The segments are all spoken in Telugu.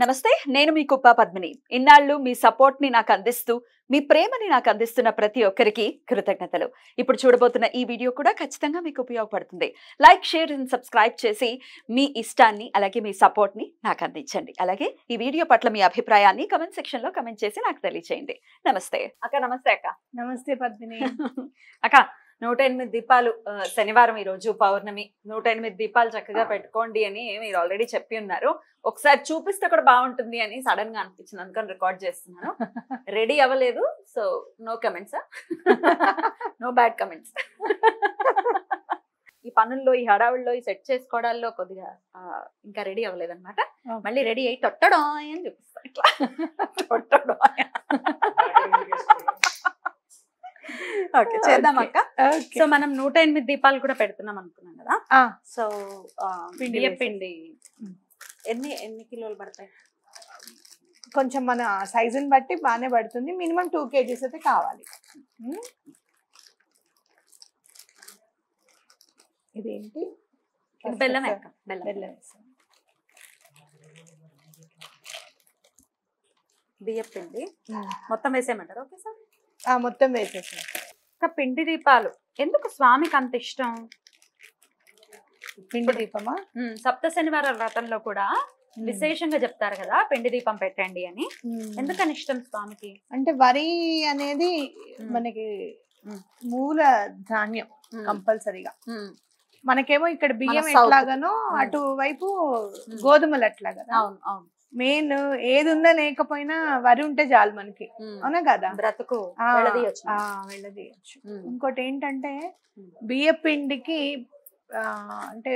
నమస్తే, నేను మీ కుప్ప పద్మిని. ఇన్నాళ్ళు మీ సపోర్ట్ ని నాకు అందిస్తూ, మీ ప్రేమని నాకు అందిస్తున్న ప్రతి ఒక్కరికి కృతజ్ఞతలు. ఇప్పుడు చూడబోతున్న ఈ వీడియో కూడా ఖచ్చితంగా మీకు ఉపయోగపడుతుంది. లైక్, షేర్ అండ్ సబ్స్క్రైబ్ చేసి మీ ఇష్టాన్ని అలాగే మీ సపోర్ట్ ని నాకు అందించండి. అలాగే ఈ వీడియో పట్ల మీ అభిప్రాయాన్ని కమెంట్ సెక్షన్ లో కమెంట్ చేసి నాకు తెలియజేయండి. నమస్తే అక్క. నమస్తే అక్క. నమస్తే పద్మిని. అక్క, 108 దీపాలు శనివారం ఈ రోజు పౌర్ణమి. 108 దీపాలు చక్కగా పెట్టుకోండి అని మీరు ఆల్రెడీ చెప్పి ఉన్నారు. ఒకసారి చూపిస్తే కూడా బాగుంటుంది అని సడన్ గా అనిపించింది, అందుకని రికార్డ్ చేస్తున్నాను. రెడీ అవ్వలేదు, so no comments, no bad comments. ఈ పనుల్లో, ఈ హడావుల్లో, ఈ సెట్ చేసుకోవడాల్లో కొద్దిగా ఇంకా రెడీ అవ్వలేదు అనమాట. మళ్ళీ రెడీ అయ్యి తొట్టడం అని చూపిస్తా, ఇట్లా తొట్టడం. ఓకే, చేద్దాం అక్క. సో మనం 108 దీపాలు కూడా పెడుతున్నాం అనుకున్నాం కదా. సో పిండి ఎన్ని కిలోలు పడతాయి? కొంచెం మన సైజుని బట్టి బాగానే పడుతుంది. మినిమం 2 kgs అయితే కావాలి. ఇదేంటి? బెల్లం. బియ్యం పిండి మొత్తం వేసేయమంటారు? ఓకే సార్, మొత్తం వేసేసాం. ఇంకా పిండి దీపాలు ఎందుకు స్వామికి అంత ఇష్టం? పిండి దీపమా? సప్త శనివార వ్రతంలో కూడా విశేషంగా చెప్తారు కదా, పిండి దీపం పెట్టండి అని. ఎందుకని ఇష్టం స్వామికి? అంటే వరి అనేది మనకి మూల ధాన్యం కంపల్సరీగా. మనకేమో ఇక్కడ బియ్యం ఎట్లాగానో అటువైపు గోధుమలు అట్లా కదా. అవును అవును. మెయిన్ ఏది ఉందా లేకపోయినా వరి ఉంటే చాలు మనకి, అవునా కదా? బ్రతుకు వెళ్ళదీయచ్చు. ఇంకోటి ఏంటంటే బియ్య పిండికి అంటే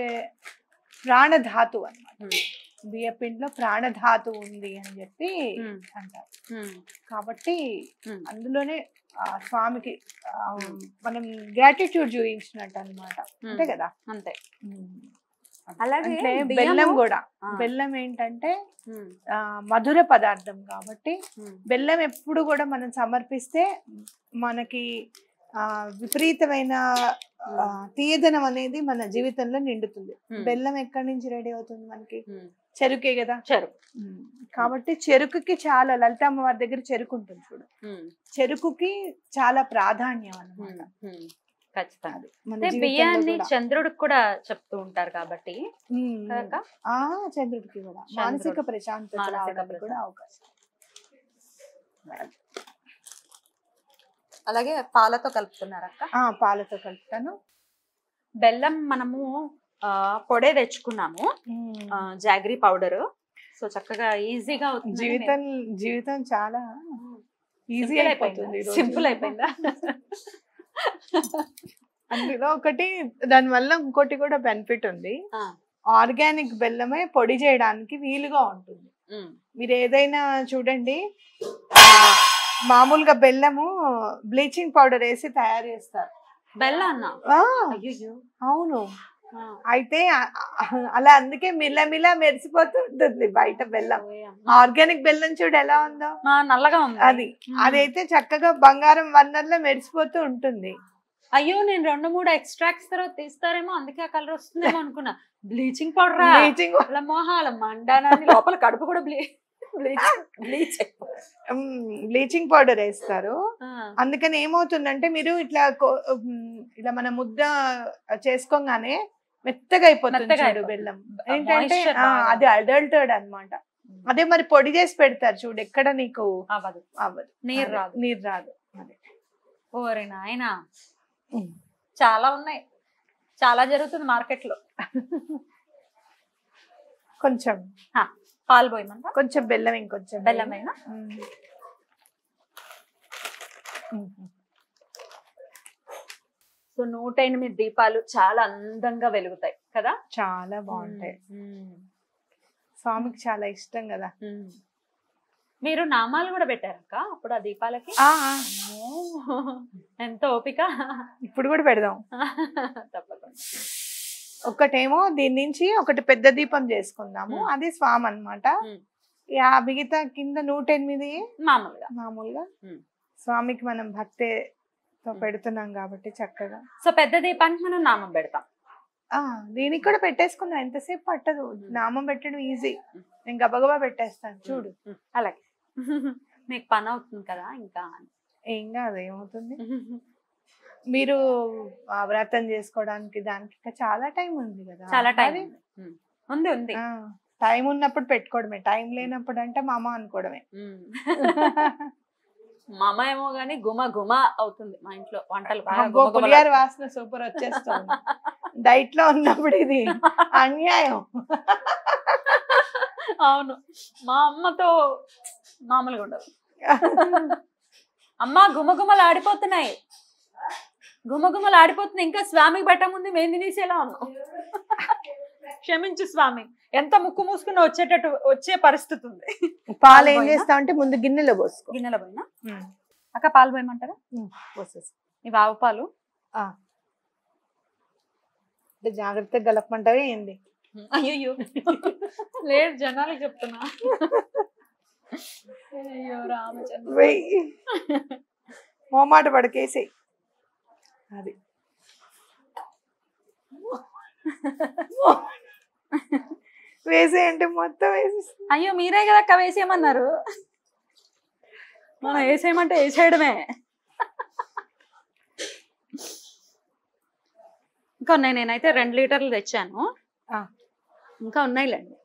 ప్రాణధాతు అన్నమాట. బియ్య పిండిలో ప్రాణధాతు ఉంది అని చెప్పి అంటారు. కాబట్టి అందులోనే స్వామికి మనం గ్రాటిట్యూడ్ చూపించినట్టు అన్నమాట, అంతే కదా. అంతే. అలాగే బెల్లం కూడా. బెల్లం ఏంటంటే మధుర పదార్థం కాబట్టి బెల్లం ఎప్పుడు కూడా మనం సమర్పిస్తే మనకి విపరీతమైన తీయదనం అనేది మన జీవితంలో నిండుతుంది. బెల్లం ఎక్కడి నుంచి రెడీ అవుతుంది మనకి? చెరుకే కదా. చెరుకు. కాబట్టి చెరుకుకి చాలా, లలిత అమ్మవారి దగ్గర చెరుకు ఉంటుంది చూడు, చెరుకుకి చాలా ప్రాధాన్యం అన్నమాట. బియ్యాన్ని చంద్రుడికి కూడా చెప్తూ ఉంటారు కాబట్టి చంద్రుడికి కూడా మానసిక ప్రశాంతత కూడా అవకాశం. అలాగే పాలతో కలుపుతున్నారు అక్క? పాలతో కలుపుతాను. బెల్లం మనము పొడే తెచ్చుకున్నాము, జాగరీ పౌడర్. సో చక్కగా ఈజీగా అవుతుంది. జీవితం చాలా ఈజీ అయిపోతుంది, సింపుల్ అయిపోయిందా? అందులో ఒకటి, దాని వల్ల ఇంకోటి కూడా బెనిఫిట్ ఉంది. ఆర్గానిక్ బెల్లమే పొడి చేయడానికి వీలుగా ఉంటుంది. మీరు ఏదైనా చూడండి, మామూలుగా బెల్లము బ్లీచింగ్ పౌడర్ వేసి తయారు చేస్తారు. బెల్లం? అవును. అయితే అలా అందుకే మిల్ల మెరిసిపోతూ ఉంటుంది బయట బెల్లం. ఆర్గానిక్ బెల్లం చూడు ఎలా ఉందో, నల్లగా ఉంది. అదైతే చక్కగా బంగారం వర్ణంలో మెరిసిపోతూ ఉంటుంది. అయ్యో, నేను 2-3 ఎక్స్ట్రాక్ట్స్ తర్వాత తీస్తారేమో, అందుకే ఆ కలర్ వస్తుందేమో అనుకున్నా. బ్లీచింగ్ పౌడర్, మోహాల మండానాన్ని లోపల కడుపు కూడా బ్లీచింగ్ పౌడర్ వేస్తారు. అందుకని ఏమవుతుందంటే మీరు ఇట్లా మన ముద్ద చేసుకోగానే మెత్తగా అయిపోతుంది బెల్లం. ఏంటంటే అది అడల్టెడ్ అన్నమాట. అదే మరి పొడి చేసి పెడతారు చూడు, ఎక్కడ నీకు అవ్వదు, నీరు రాదు. ఓరే నాయనా, చాలా ఉన్నాయి, చాలా జరుగుతుంది మార్కెట్ లో. కొంచెం పాలు పోయమంట, కొంచెం బెల్లం, ఇంకొంచెం బెల్లమైనా. సో 108 దీపాలు చాలా అందంగా వెలుగుతాయి కదా, చాలా బాగుంటాయి. స్వామికి చాలా ఇష్టం కదా. మీరు నామాలు కూడా పెట్టారక్క అప్పుడు ఆ దీపాలకి? ఎంత ఓపిక. ఇప్పుడు కూడా పెడదాం తప్పకుండా. ఒకటేమో దీని నుంచి ఒకటి పెద్ద దీపం చేసుకుందాము, అది స్వామి అన్నమాట. మిగతా కింద 108 మామూలుగా స్వామికి మనం భక్తితో పెడుతున్నాం కాబట్టి చక్కగా. సో పెద్ద దీపానికి మనం నామం పెడతాం. దీనికి కూడా పెట్టేసుకుందాం, ఎంతసేపు పట్టదు, నామం పెట్టడం ఈజీ. నేను గబగబా పెట్టేస్తాను చూడు. అలాగే మీకు పని అవుతుంది కదా, ఇంకా ఏం కాదు, ఏమవుతుంది. మీరు వ్రతం చేసుకోవడానికి దానికి ఇంకా చాలా టైం ఉంది కదా. చాలా టైం ఉంది ఉంది. టైం ఉన్నప్పుడు పెట్టుకోవడమే, టైం లేనప్పుడు అంటే మామ అనుకోవడమే. మా అమ్మ ఏమో గానీ గుమ గుమ అవుతుంది మా ఇంట్లో వంటలు. పులిహార వాసన సూపర్ వచ్చేస్తుంది. డైట్ లో ఉన్నప్పుడు ఇది అన్యాయం. అవును, మా అమ్మతో మామూలుగా ఉండదు. అమ్మ గుమగుమలు ఆడిపోతున్నాయి, గుమగుమలు ఆడిపోతున్నాయి, ఇంకా స్వామికి పెట్టముందు మేము తినేసేలా ఉన్నాం. క్షమించు స్వామి, ఎంత ముక్కు మూసుకుని వచ్చే పరిస్థితి ఉంది. పాలు ఏం చేస్తా అంటే ముందు గిన్నెలో పోసుకో. గిన్నెలో పోయినా అక్క పాలు పోయమంటారా? పోసేసి ఇవి ఆవు పాలు. అంటే జాగ్రత్తగా గలపమంటావే ఏంది? అయ్యో లేదు, జనాలకి చెప్తున్నా. అయ్యో రామచంద్ర, మోమాట పడకేసి అది వేసేయంటే మొత్తం వేసేసి. అయ్యో మీరే కదా అక్క వేసేయమన్నారు, మనం వేసేయమంటే వేసేయడమే. ఇంకా ఉన్నాయి, నేనైతే 2 లీటర్లు తెచ్చాను, ఇంకా ఉన్నాయిలేండి.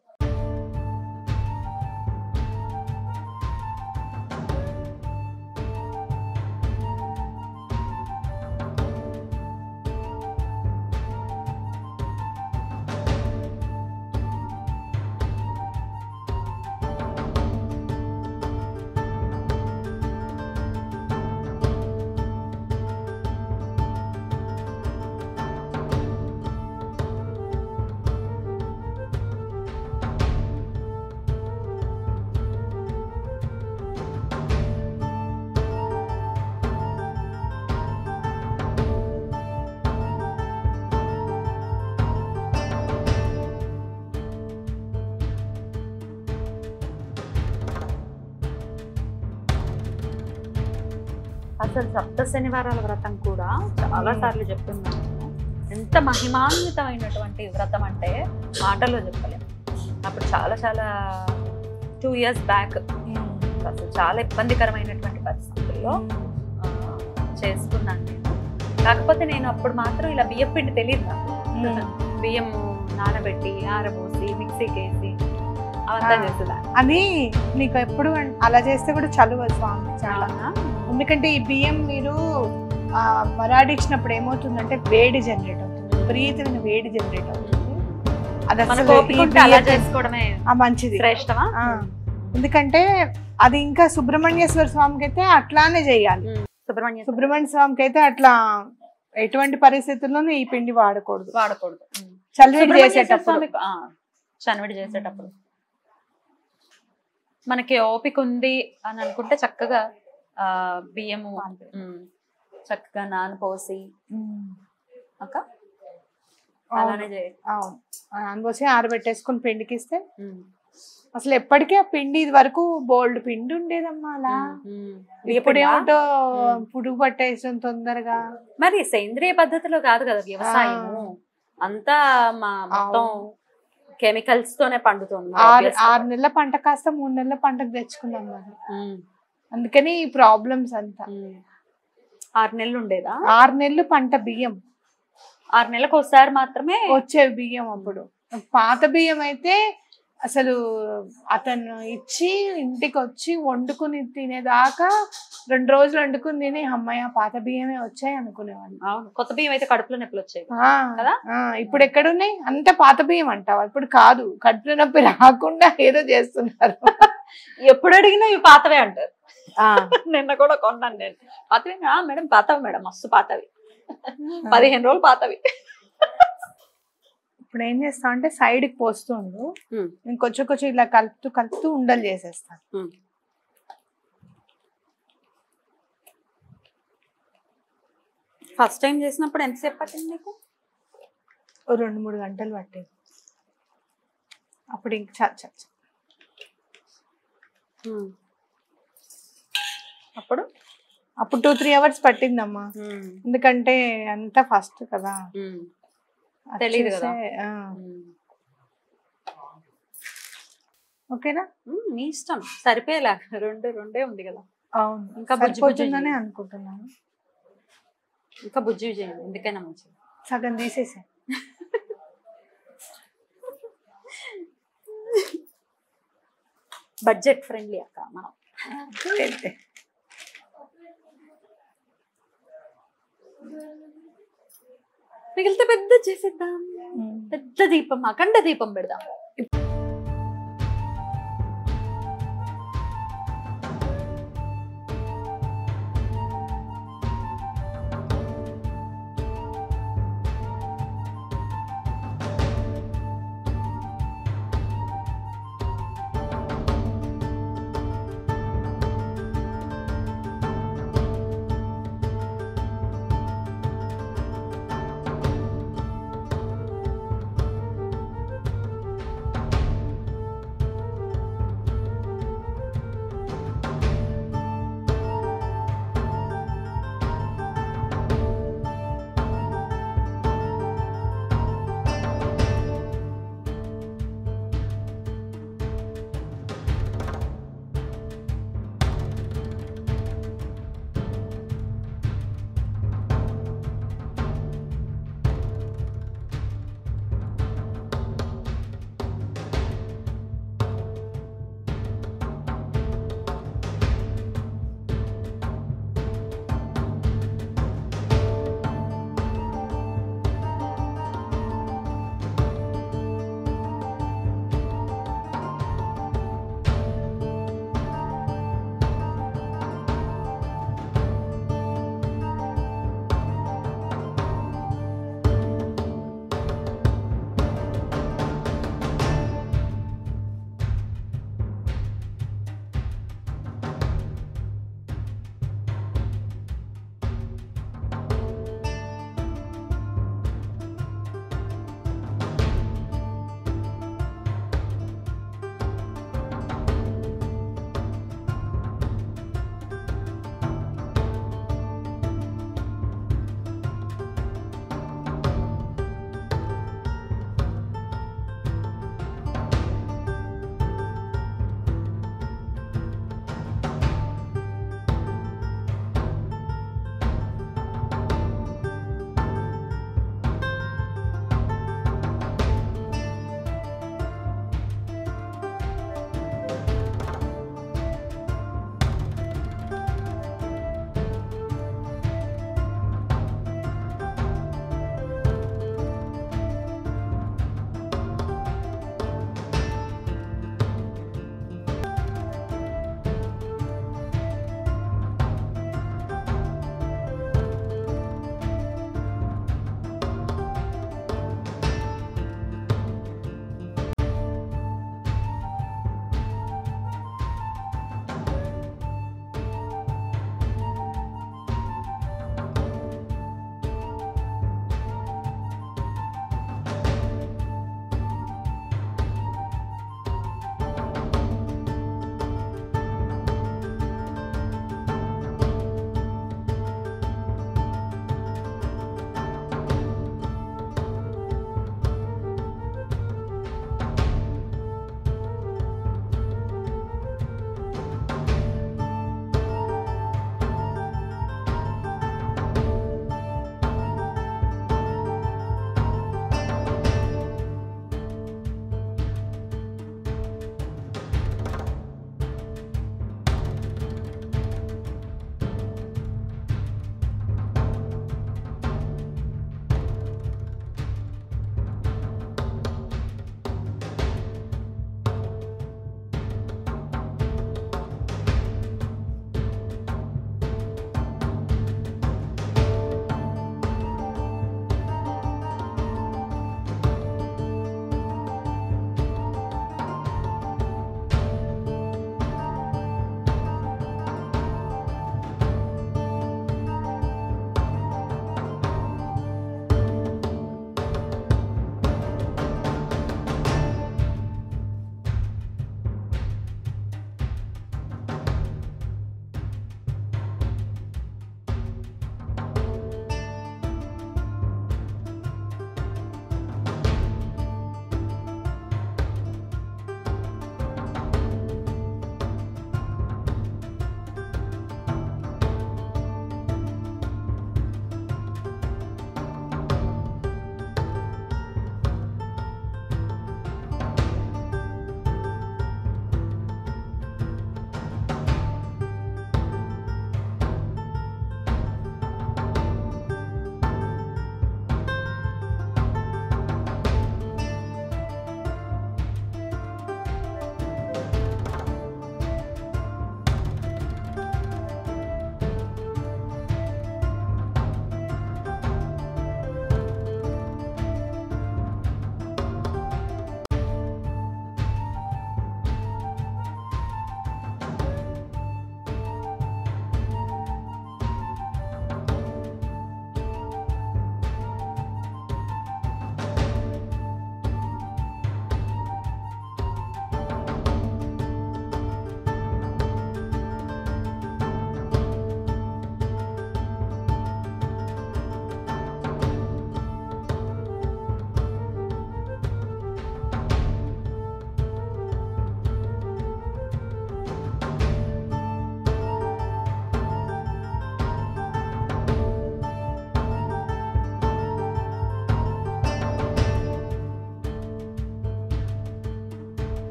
అసలు సప్త శనివారాల వ్రతం కూడా చాలా సార్లు చెప్తున్నాను, ఎంత మహిమాన్వితమైనటువంటి వ్రతం అంటే మాటల్లో చెప్పలేము. అప్పుడు చాలా చాలా 2 years బ్యాక్ అసలు చాలా ఇబ్బందికరమైనటువంటి పరిస్థితుల్లో చేసుకున్నాను నేను. కాకపోతే నేను అప్పుడు మాత్రం ఇలా బియ్యం పిండి తెలియదు నాకు. బియ్యం నానబెట్టి ఆరబోసి మిక్సీకి వేసి అవంతా చేసేదాన్ని. అది నీకు ఎప్పుడు అలా చేస్తే కూడా చలువ స్వామి చాలా. ఎందుకంటే ఈ బియ్యం మీరు మరాడించినప్పుడు ఏమవుతుందంటే వేడి జనరేట్ అవుతుంది, విపరీతమైన వేడి జనరేట్ అవుతుంది. అది చేసుకోవడమే మంచిది, శ్రేష్టమా. ఎందుకంటే అది ఇంకా సుబ్రహ్మణ్యేశ్వర స్వామికి అయితే అట్లానే చేయాలి. సుబ్రహ్మణ్య స్వామికి అయితే అట్లా ఎటువంటి పరిస్థితుల్లోనూ ఈ పిండి వాడకూడదు. చలివిడి చేసేటప్పుడు, చనివిడి చేసేటప్పుడు మనకి ఓపిక ఉంది అని అనుకుంటే చక్కగా బియ్యము చక్కగా నానపోసి అక్క అలానే నానపోసి ఆరబెట్టేసుకుని పిండికిస్తే అసలు ఎప్పటికీ ఆ పిండి ఇది వరకు బోల్డ్ పిండి ఉండేదమ్మా. అలా ఇప్పుడు ఏమిటో పురుగు పట్టేసాం తొందరగా. మరి సేంద్రియ పద్ధతిలో కాదు కదా వ్యవసాయము, అంతా మొత్తం కెమికల్స్ తోనే పండుతుంది. 6 నెలల పంట కాస్త 3 నెలల పంటకు తెచ్చుకున్నాం మరి. అందుకని ఈ ప్రాబ్లమ్స్ అంతా. 6 నెలలు ఉండేదా? 6 నెలలు పంట బియ్యం, 6 నెలలకు ఒకసారి మాత్రమే వచ్చే బియ్యం. అప్పుడు పాత బియ్యం అయితే అసలు అతను ఇచ్చి ఇంటికి వచ్చి వండుకుని తినేదాకా 2 రోజులు వండుకుని తిని అమ్మాయి పాత బియ్యమే వచ్చాయి అనుకునేవాళ్ళు. అవును, కొత్త బియ్యం అయితే కడుపులో నొప్పులు వచ్చాయి కదా. ఇప్పుడు ఎక్కడున్నాయి? అంత పాత బియ్యం అంటావా? ఇప్పుడు కాదు, కడుపులో నొప్పి రాకుండా ఏదో చేస్తున్నారు. ఎప్పుడు అడిగినా ఇవి పాతవే అంటారు. నిన్న కూడా కొన్నాను నేను, పాతవి మేడం, పాతవి మేడం, మస్తు పాతవి, 15 రోజులు పాతవి. ఇప్పుడు ఏం చేస్తా అంటే సైడ్కి పోస్తుండు, ఇంకొంచెం కొంచెం ఇలా కలుపుతూ కలుపుతూ ఉండలు చేసేస్తాను. ఫస్ట్ టైం చేసినప్పుడు ఎంతసేపు పట్టింది నీకు? 2-3 గంటలు పట్టేది. అప్పుడు ఇంక అప్పుడు 2-3 hours పట్టిందమ్మా. ఎందుకంటే అంతా ఫస్ట్ కదా. తెలీదు కదా. ఓకేనా? నీ ఇష్టం, సరిపోయేలా రెండే ఉంది కదా. అవును, ఇంకా బుజ్జి బుజ్జి సరిపోతుందనే అనుకుంటున్నాను. ఇంకా బుజ్జి చేయండి, ఎందుకైనా మంచిది. సగం తీసేసా. బడ్జెట్ ఫ్రెండ్లీ అక్క మనం. మిగిలితే పెద్ద చేసేద్దాం, పెద్ద దీపం, అఖండ దీపం పెడదాం.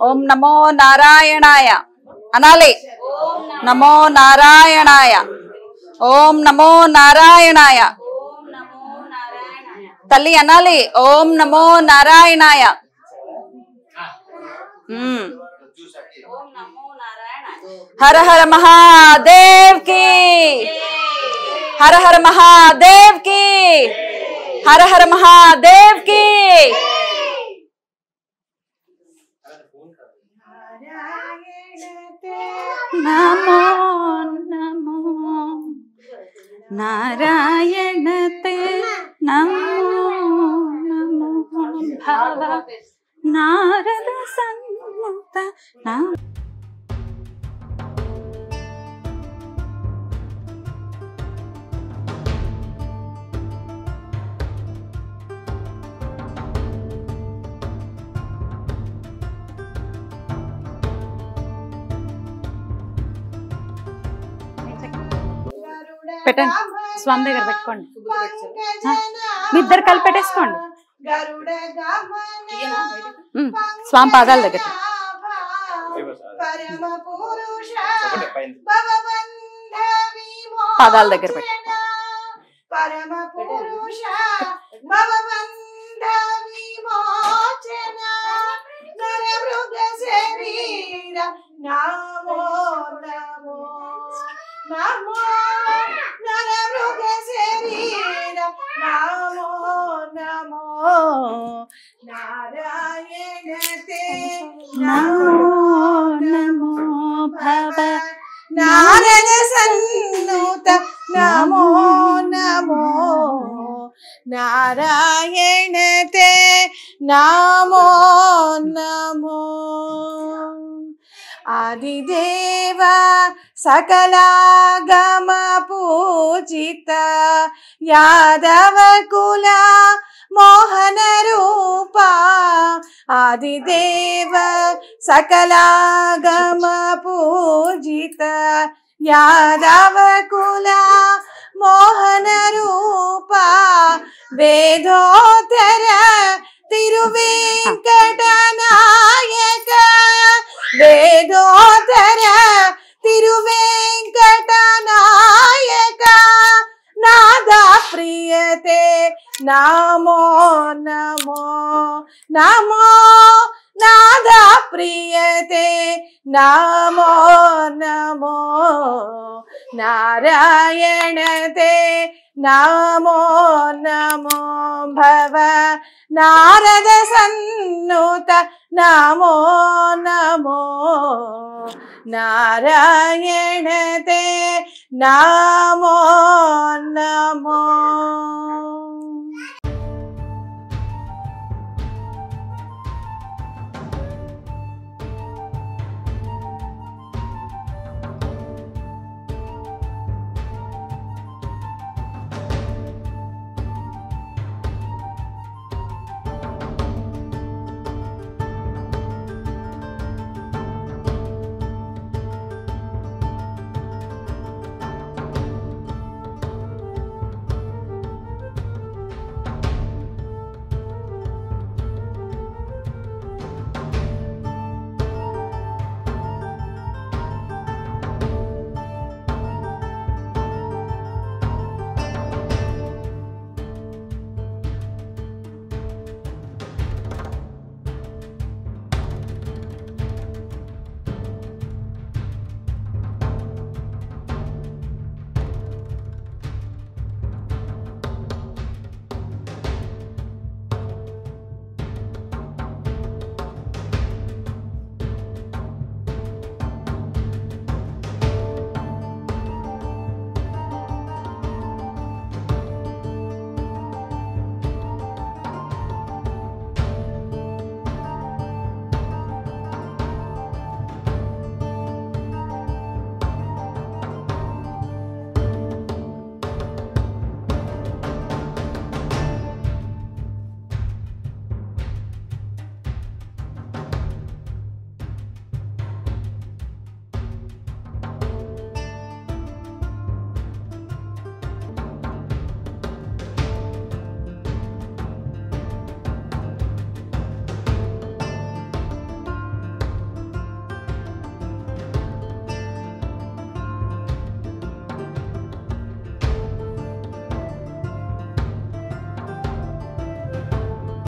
ఓం నమో నారాయణాయ అనాలి. నమో నారాయణాయ. ఓం నమో నారాయణాయ. తల్లి అనాలి. ఓం నమో నారాయణాయ. హర హర మహాదేవ్ కి, హర హర మహాదేవ్ కి, హర హర మహాదేవ్ కి. నమో నమో నారాయణతే నమో నమో భవ నారద సన్ముత నమో. పెట్టండి, స్వామి దగ్గర పెట్టుకోండి. మీ ఇద్దరు కలిపి పెట్టేసుకోండి. స్వామి పాదాల దగ్గర పాదాల దగ్గర పెట్టండి. నమో నమో నరమృగ శరీర నమో నమో నారాయణతే నమో నమో భవ నారద సన్నుత నమో నమో నారాయణతే నమో నమో. ఆదిదేవ సకలాగమ పూజిత యాదవ కుల మోహన రూప. ఆదిదేవ సకలాగమ పూజిత యాదవ కుల మోహన రూప. వేదోత్తర తిరువేంకటనాయక. వేదోత్తర తిరువేంకటనాయక. నాదా ప్రియతే నమో నమో నమో. నాదా ప్రియతే నమో నమో నారాయణతే నమో నమో భవ నారద సన్నుత నమో నమో నారాయణతే నమో నమో.